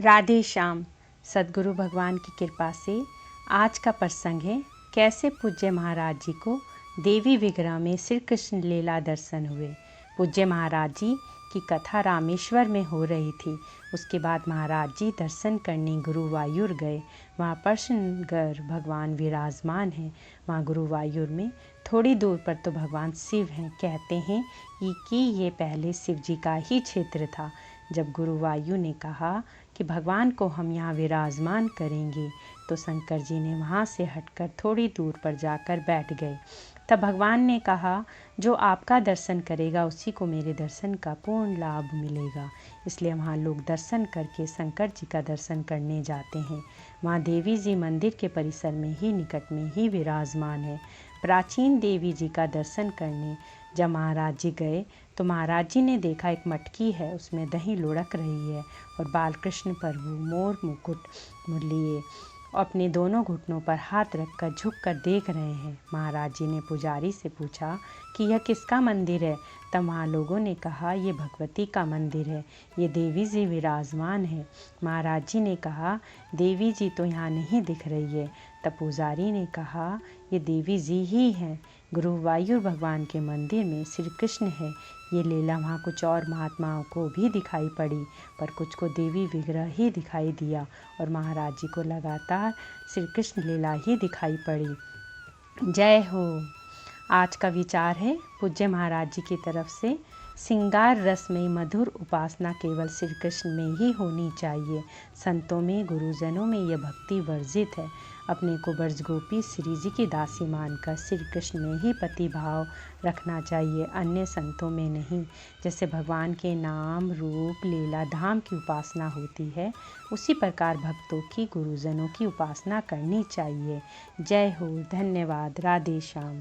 राधे श्याम। सद्गुरु भगवान की कृपा से आज का प्रसंग है कैसे पूज्य महाराज जी को देवी विग्रह में श्री कृष्ण लीला दर्शन हुए। पूज्य महाराज जी की कथा रामेश्वर में हो रही थी। उसके बाद महाराज जी दर्शन करने गुरुवायूर गए। वहाँ प्रश्नगर भगवान विराजमान हैं। वहाँ गुरुवायूर में थोड़ी दूर पर तो भगवान शिव हैं। कहते हैं कि ये पहले शिव जी का ही क्षेत्र था। जब गुरुवायु ने कहा कि भगवान को हम यहाँ विराजमान करेंगे तो शंकर जी ने वहाँ से हटकर थोड़ी दूर पर जाकर बैठ गए। तब भगवान ने कहा, जो आपका दर्शन करेगा उसी को मेरे दर्शन का पूर्ण लाभ मिलेगा। इसलिए वहाँ लोग दर्शन करके शंकर जी का दर्शन करने जाते हैं। वहाँ देवी जी मंदिर के परिसर में ही निकट में ही विराजमान है। प्राचीन देवी जी का दर्शन करने जब महाराज जी गए तो महाराज जी ने देखा एक मटकी है, उसमें दही लुढ़क रही है और बालकृष्ण प्रभु मोर मुकुट लिए अपने दोनों घुटनों पर हाथ रखकर झुककर देख रहे हैं। महाराज जी ने पुजारी से पूछा कि यह किसका मंदिर है। तब वहाँ लोगों ने कहा, ये भगवती का मंदिर है, ये देवी जी विराजमान है। महाराज जी ने कहा, देवी जी तो यहाँ नहीं दिख रही है। तब पुजारी ने कहा, ये देवी जी ही हैं। गुरुवायूर भगवान के मंदिर में श्री कृष्ण है। ये लीला वहाँ कुछ और महात्माओं को भी दिखाई पड़ी, पर कुछ को देवी विग्रह ही दिखाई दिया और महाराज जी को लगातार श्री कृष्ण लीला ही दिखाई पड़ी। जय हो। आज का विचार है पूज्य महाराज जी की तरफ से, श्रृंगार रस में मधुर उपासना केवल श्री कृष्ण में ही होनी चाहिए। संतों में, गुरुजनों में यह भक्ति वर्जित है। अपने को ब्रजगोपी श्री जी की दासी मानकर श्री कृष्ण में ही पति भाव रखना चाहिए, अन्य संतों में नहीं। जैसे भगवान के नाम, रूप, लीला, धाम की उपासना होती है, उसी प्रकार भक्तों की, गुरुजनों की उपासना करनी चाहिए। जय हो। धन्यवाद। राधे श्याम।